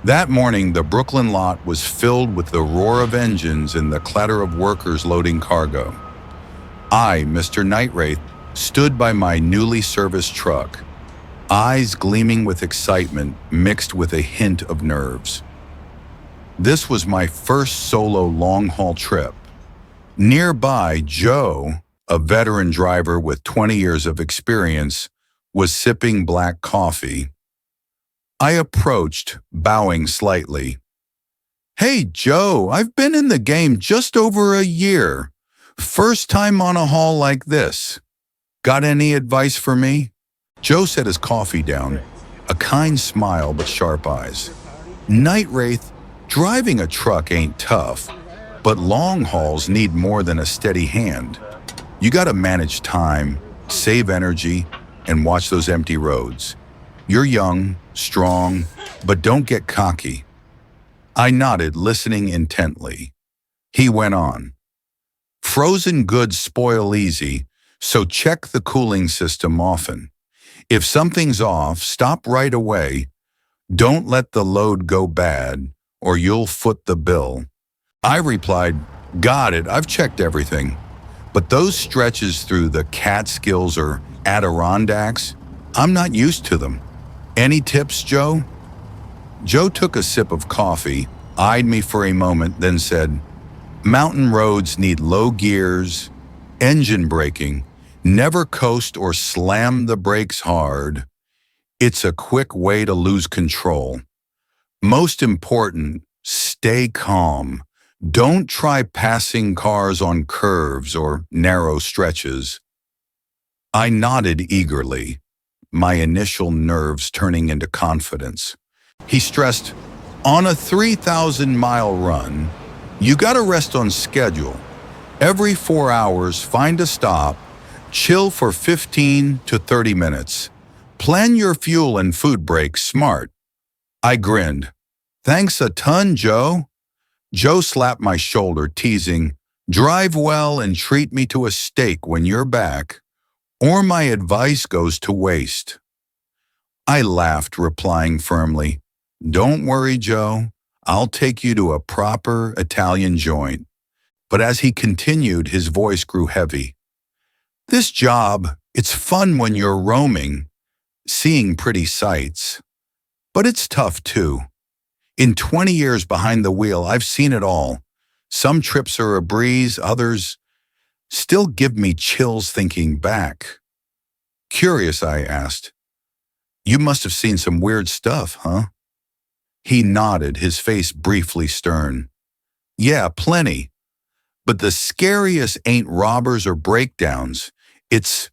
That morning, the Brooklyn lot was filled with the roar of engines and the clatter of workers loading cargo. I, Mr. Nightwraith, stood by my newly serviced truck, eyes gleaming with excitement mixed with a hint of nerves. This was my first solo long-haul trip. Nearby, Joe, a veteran driver with 20 years of experience, was sipping black coffee. I approached, bowing slightly. "Hey, Joe, I've been in the game just over a year. First time on a haul like this. Got any advice for me?" Joe set his coffee down, a kind smile but sharp eyes. "Nightwraith, driving a truck ain't tough, but long hauls need more than a steady hand. You gotta manage time, save energy, and watch those empty roads. You're young, strong, but don't get cocky." I nodded, listening intently. He went on. "Frozen goods spoil easy, so check the cooling system often. If something's off, stop right away. Don't let the load go bad, or you'll foot the bill." I replied, "Got it, I've checked everything. But those stretches through the Catskills or Adirondacks, I'm not used to them. Any tips, Joe?" Joe took a sip of coffee, eyed me for a moment, then said, "Mountain roads need low gears, engine braking, never coast or slam the brakes hard. It's a quick way to lose control. Most important, stay calm. Don't try passing cars on curves or narrow stretches." I nodded eagerly, my initial nerves turning into confidence. He stressed, "On a 3,000-mile run, you gotta rest on schedule. Every 4 hours, find a stop, chill for 15 to 30 minutes. Plan your fuel and food breaks smart." I grinned. "Thanks a ton, Joe." Joe slapped my shoulder, teasing, "Drive well and treat me to a steak when you're back, or my advice goes to waste." I laughed, replying firmly, "Don't worry, Joe. I'll take you to a proper Italian joint." But as he continued, his voice grew heavy. "This job, it's fun when you're roaming, seeing pretty sights. But it's tough too. In 20 years behind the wheel, I've seen it all. Some trips are a breeze, others still give me chills thinking back." Curious, I asked, "You must have seen some weird stuff, huh?" He nodded, his face briefly stern. "Yeah, plenty. But the scariest ain't robbers or breakdowns. It's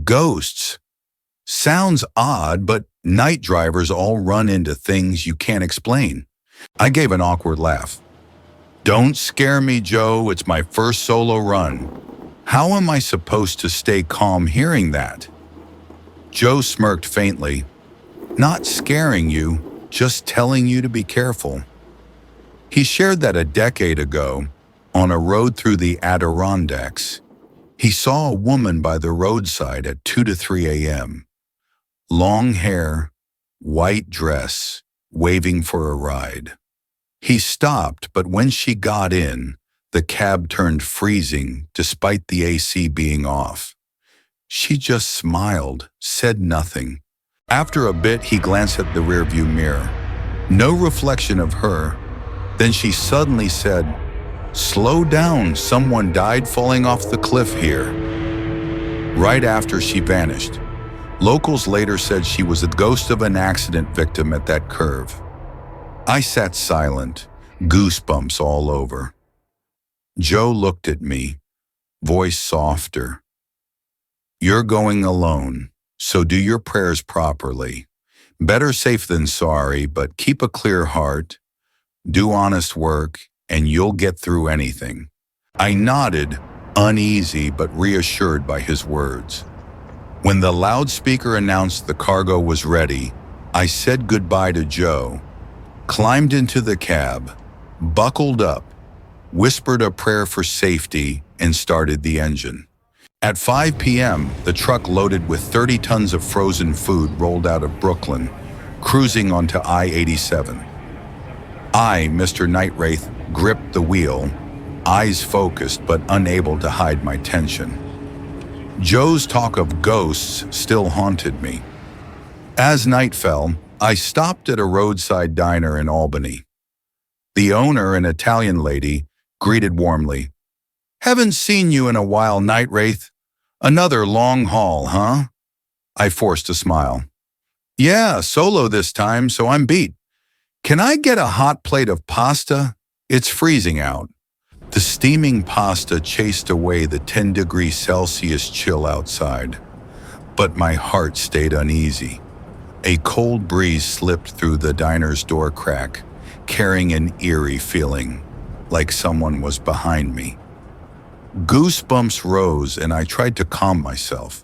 ghosts. Sounds odd, but night drivers all run into things you can't explain." I gave an awkward laugh. "Don't scare me, Joe. It's my first solo run. How am I supposed to stay calm hearing that?" Joe smirked faintly. "Not scaring you, just telling you to be careful." He shared that a decade ago, on a road through the Adirondacks, he saw a woman by the roadside at 2 to 3 a.m. Long hair, white dress, waving for a ride. He stopped, but when she got in, the cab turned freezing despite the AC being off. She just smiled, said nothing. After a bit, he glanced at the rearview mirror. No reflection of her. Then she suddenly said, "Slow down, someone died falling off the cliff here." Right after, she vanished. Locals later said she was the ghost of an accident victim at that curve. I sat silent, goosebumps all over. Joe looked at me, voice softer. "You're going alone, so do your prayers properly. Better safe than sorry, but keep a clear heart, do honest work, and you'll get through anything. I nodded, uneasy but reassured by his words. When the loudspeaker announced the cargo was ready, I said goodbye to Joe, climbed into the cab, buckled up, whispered a prayer for safety, and started the engine. At 5 p.m., the truck loaded with 30 tons of frozen food rolled out of Brooklyn, cruising onto I-87. I, Mr. Nightwraith, gripped the wheel, eyes focused but unable to hide my tension. Joe's talk of ghosts still haunted me. As night fell, I stopped at a roadside diner in Albany. The owner, an Italian lady, greeted warmly. "Haven't seen you in a while, Nightwraith. Another long haul, huh?" I forced a smile. "Yeah, solo this time, so I'm beat. Can I get a hot plate of pasta? It's freezing out." The steaming pasta chased away the 10 degrees Celsius chill outside, but my heart stayed uneasy. A cold breeze slipped through the diner's door crack, carrying an eerie feeling, like someone was behind me. Goosebumps rose and I tried to calm myself.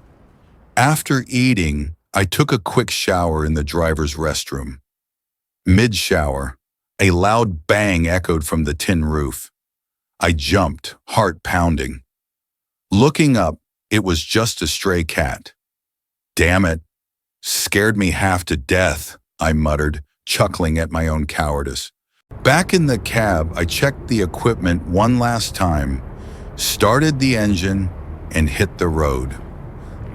After eating, I took a quick shower in the driver's restroom. Mid-shower, a loud bang echoed from the tin roof. I jumped, heart pounding. Looking up, it was just a stray cat. "Damn it. Scared me half to death," I muttered, chuckling at my own cowardice. Back in the cab, I checked the equipment one last time, started the engine, and hit the road.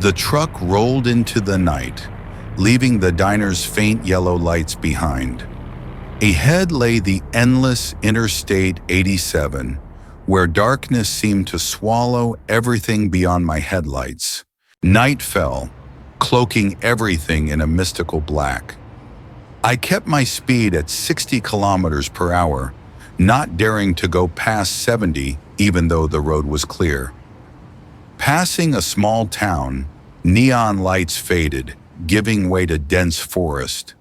The truck rolled into the night, leaving the diner's faint yellow lights behind. Ahead lay the endless Interstate 87, where darkness seemed to swallow everything beyond my headlights. Night fell, cloaking everything in a mystical black. I kept my speed at 60 kilometers per hour, not daring to go past 70 even though the road was clear. Passing a small town, neon lights faded, giving way to dense forest.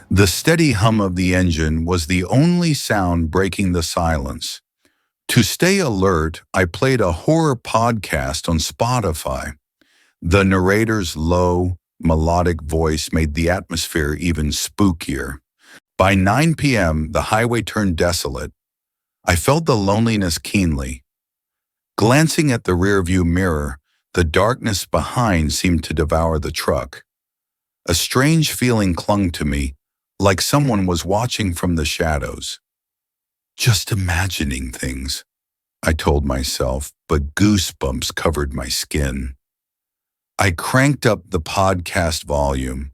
The steady hum of the engine was the only sound breaking the silence. To stay alert, I played a horror podcast on Spotify. The narrator's low, melodic voice made the atmosphere even spookier. By 9 p.m., the highway turned desolate. I felt the loneliness keenly. Glancing at the rearview mirror, the darkness behind seemed to devour the truck. A strange feeling clung to me, like someone was watching from the shadows. Just imagining things, I told myself, but goosebumps covered my skin. I cranked up the podcast volume,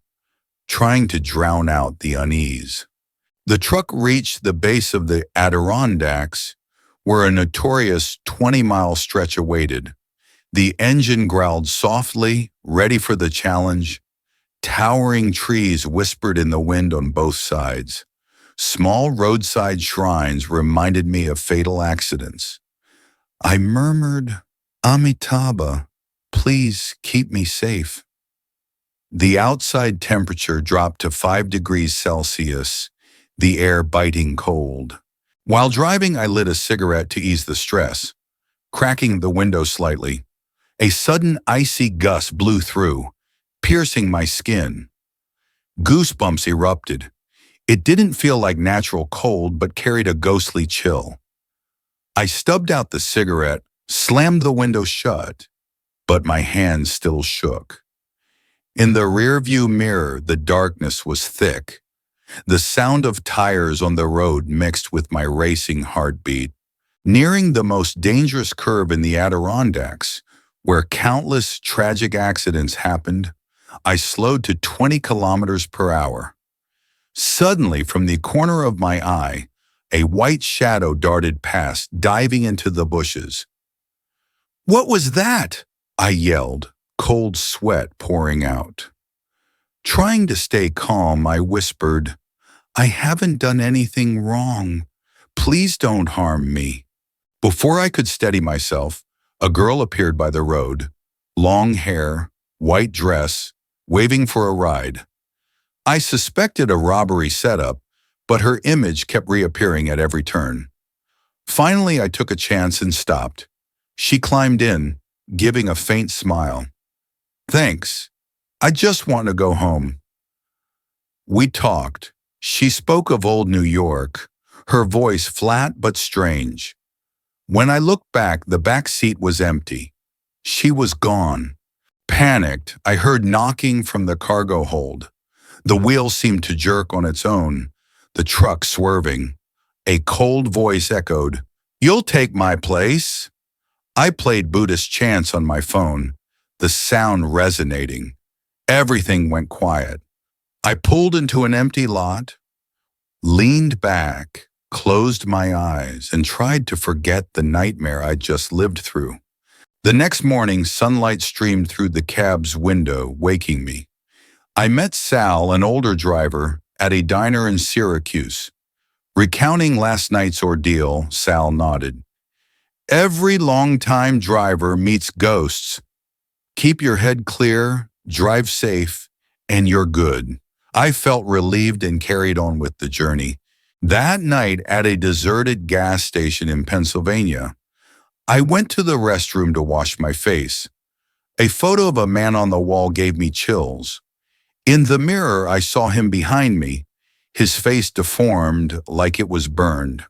trying to drown out the unease. The truck reached the base of the Adirondacks, where a notorious 20-mile stretch awaited. The engine growled softly, ready for the challenge. Towering trees whispered in the wind on both sides. Small roadside shrines reminded me of fatal accidents. I murmured, "Amitabha, please keep me safe." The outside temperature dropped to 5 degrees Celsius, the air biting cold. While driving, I lit a cigarette to ease the stress. Cracking the window slightly, a sudden icy gust blew through, piercing my skin. Goosebumps erupted. It didn't feel like natural cold, but carried a ghostly chill. I stubbed out the cigarette, slammed the window shut, but my hands still shook. In the rearview mirror, the darkness was thick. The sound of tires on the road mixed with my racing heartbeat. Nearing the most dangerous curve in the Adirondacks, where countless tragic accidents happened, I slowed to 20 kilometers per hour. Suddenly, from the corner of my eye, a white shadow darted past, diving into the bushes. "What was that?" I yelled, cold sweat pouring out. Trying to stay calm, I whispered, "I haven't done anything wrong. Please don't harm me." Before I could steady myself, a girl appeared by the road, long hair, white dress, waving for a ride. I suspected a robbery setup, but her image kept reappearing at every turn. Finally, I took a chance and stopped. She climbed in, giving a faint smile. Thanks. I just want to go home. We talked. She spoke of old New York, her voice flat but strange. When I looked back, the back seat was empty. She was gone. Panicked, I heard knocking from the cargo hold. The wheel seemed to jerk on its own, the truck swerving. A cold voice echoed, "You'll take my place." I played Buddhist chants on my phone, the sound resonating. Everything went quiet. I pulled into an empty lot, leaned back, closed my eyes, and tried to forget the nightmare I'd just lived through. The next morning, sunlight streamed through the cab's window, waking me. I met Sal, an older driver, at a diner in Syracuse. Recounting last night's ordeal, Sal nodded. Every long-time driver meets ghosts. Keep your head clear, drive safe, and you're good. I felt relieved and carried on with the journey. That night at a deserted gas station in Pennsylvania, I went to the restroom to wash my face. A photo of a man on the wall gave me chills. In the mirror, I saw him behind me, his face deformed like it was burned.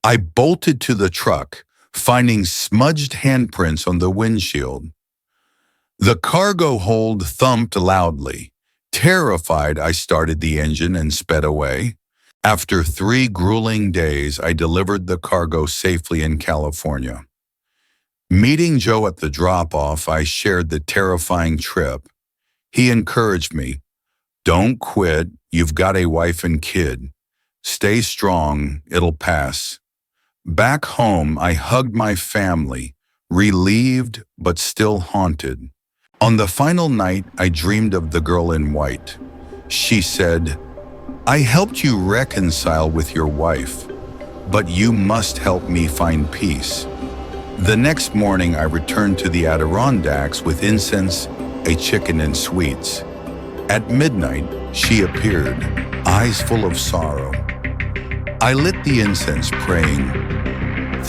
I bolted to the truck, finding smudged handprints on the windshield. The cargo hold thumped loudly. Terrified, I started the engine and sped away. After 3 grueling days, I delivered the cargo safely in California. Meeting Joe at the drop-off, I shared the terrifying trip. He encouraged me, "Don't quit, you've got a wife and kid. Stay strong, it'll pass." Back home, I hugged my family, relieved but still haunted. On the final night, I dreamed of the girl in white. She said, "I helped you reconcile with your wife, but you must help me find peace." The next morning, I returned to the Adirondacks with incense, a chicken, and sweets. At midnight, she appeared, eyes full of sorrow. I lit the incense, praying,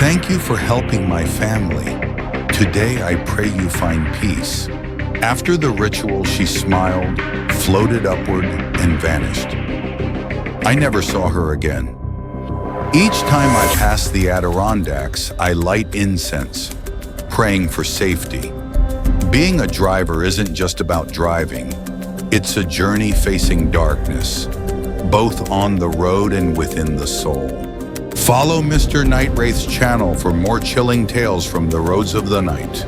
"Thank you for helping my family. Today I pray you find peace." After the ritual, she smiled, floated upward, and vanished. I never saw her again. Each time I pass the Adirondacks, I light incense, praying for safety. Being a driver isn't just about driving. It's a journey facing darkness, both on the road and within the soul. Follow Mr. Nightwraith's channel for more chilling tales from the roads of the night.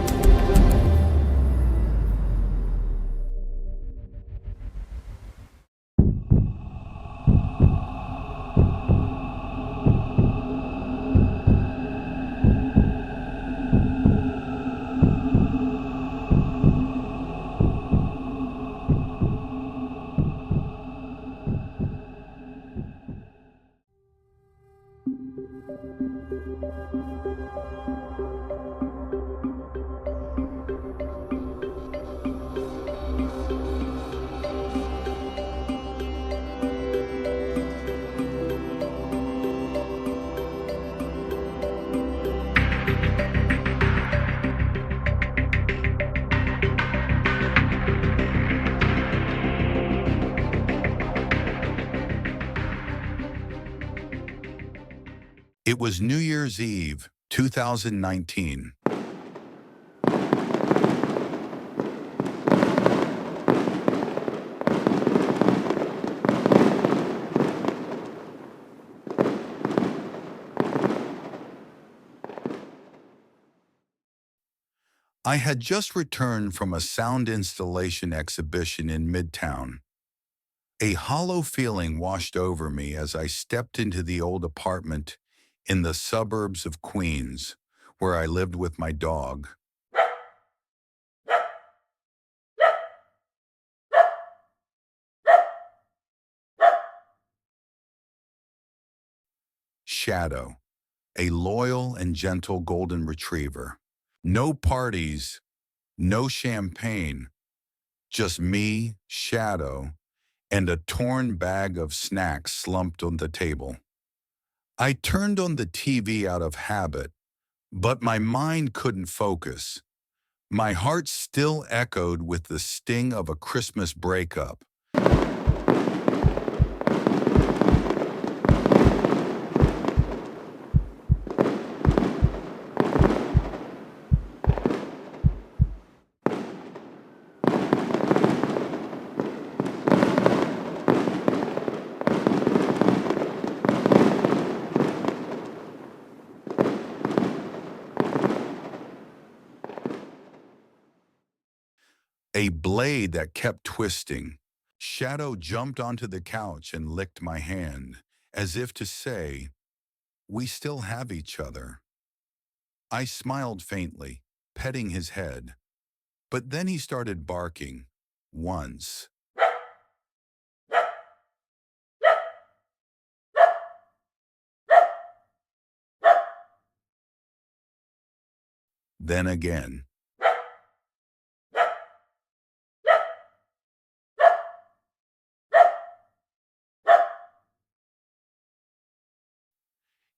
It was New Year's Eve, 2019. I had just returned from a sound installation exhibition in Midtown. A hollow feeling washed over me as I stepped into the old apartment in the suburbs of Queens, where I lived with my dog. Shadow, a loyal and gentle golden retriever. No parties, no champagne, just me, Shadow, and a torn bag of snacks slumped on the table. I turned on the TV out of habit, but my mind couldn't focus. My heart still echoed with the sting of a Christmas breakup. A blade that kept twisting. Shadow jumped onto the couch and licked my hand, as if to say, "We still have each other." I smiled faintly, petting his head, but then he started barking. Once, then again.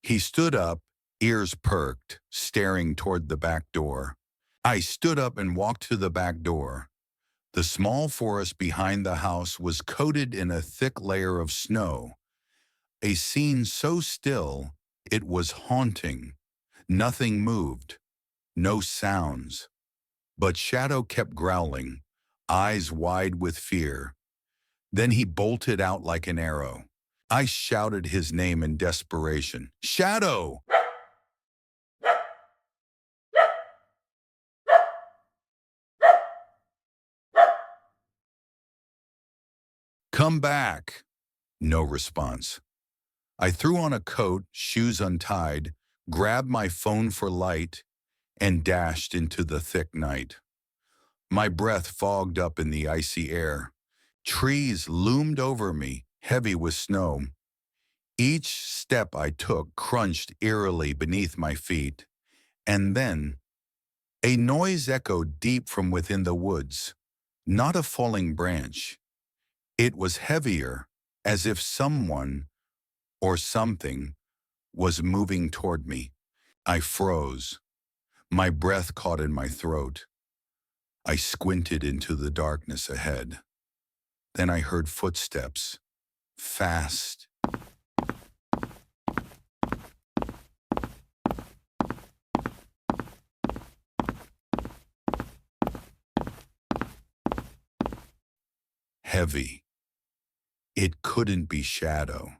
He stood up, ears perked, staring toward the back door. I stood up and walked to the back door. The small forest behind the house was coated in a thick layer of snow, a scene so still it was haunting. Nothing moved, no sounds, but Shadow kept growling, eyes wide with fear. Then he bolted out like an arrow. I shouted his name in desperation. "Shadow!" "Come back!" No response. I threw on a coat, shoes untied, grabbed my phone for light, and dashed into the thick night. My breath fogged up in the icy air. Trees loomed over me, heavy with snow. Each step I took crunched eerily beneath my feet. And then, a noise echoed deep from within the woods. Not a falling branch. It was heavier, as if someone or something was moving toward me. I froze. My breath caught in my throat. I squinted into the darkness ahead. Then I heard footsteps. Fast. Heavy. It couldn't be Shadow.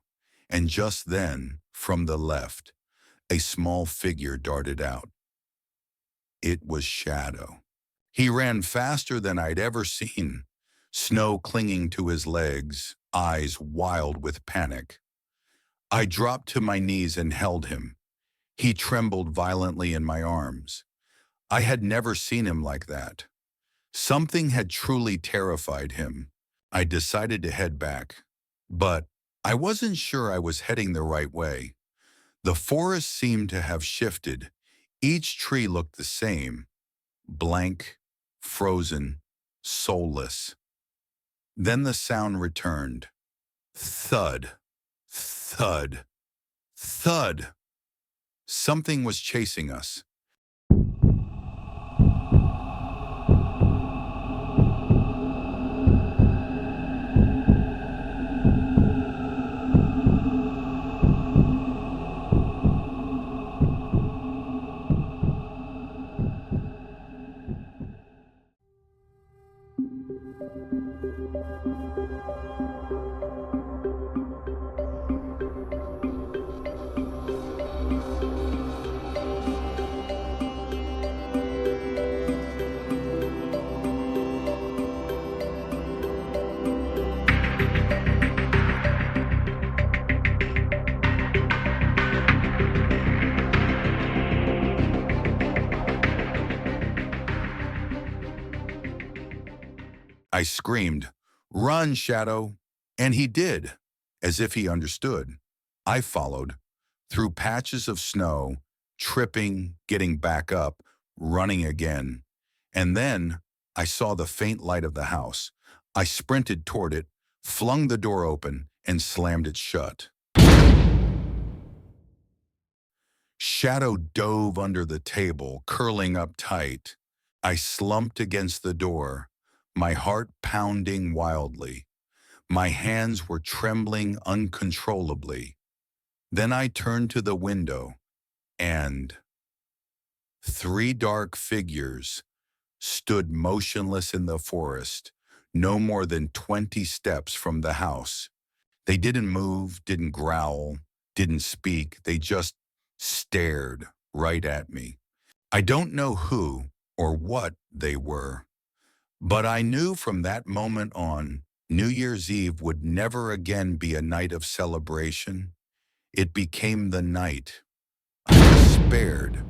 And just then, from the left, a small figure darted out. It was Shadow. He ran faster than I'd ever seen, snow clinging to his legs, eyes wild with panic. I dropped to my knees and held him. He trembled violently in my arms. I had never seen him like that. Something had truly terrified him. I decided to head back, but I wasn't sure I was heading the right way. The forest seemed to have shifted. Each tree looked the same, blank, frozen, soulless. Then the sound returned. Thud, thud, thud. Something was chasing us. I screamed, "Run, Shadow!" And he did, as if he understood. I followed, through patches of snow, tripping, getting back up, running again. And then I saw the faint light of the house. I sprinted toward it, flung the door open, and slammed it shut. Shadow dove under the table, curling up tight. I slumped against the door, my heart pounding wildly. My hands were trembling uncontrollably. Then I turned to the window, and three dark figures stood motionless in the forest, no more than 20 steps from the house. They didn't move, didn't growl, didn't speak. They just stared right at me. I don't know who or what they were, but I knew from that moment on, New Year's Eve would never again be a night of celebration. It became the night I despaired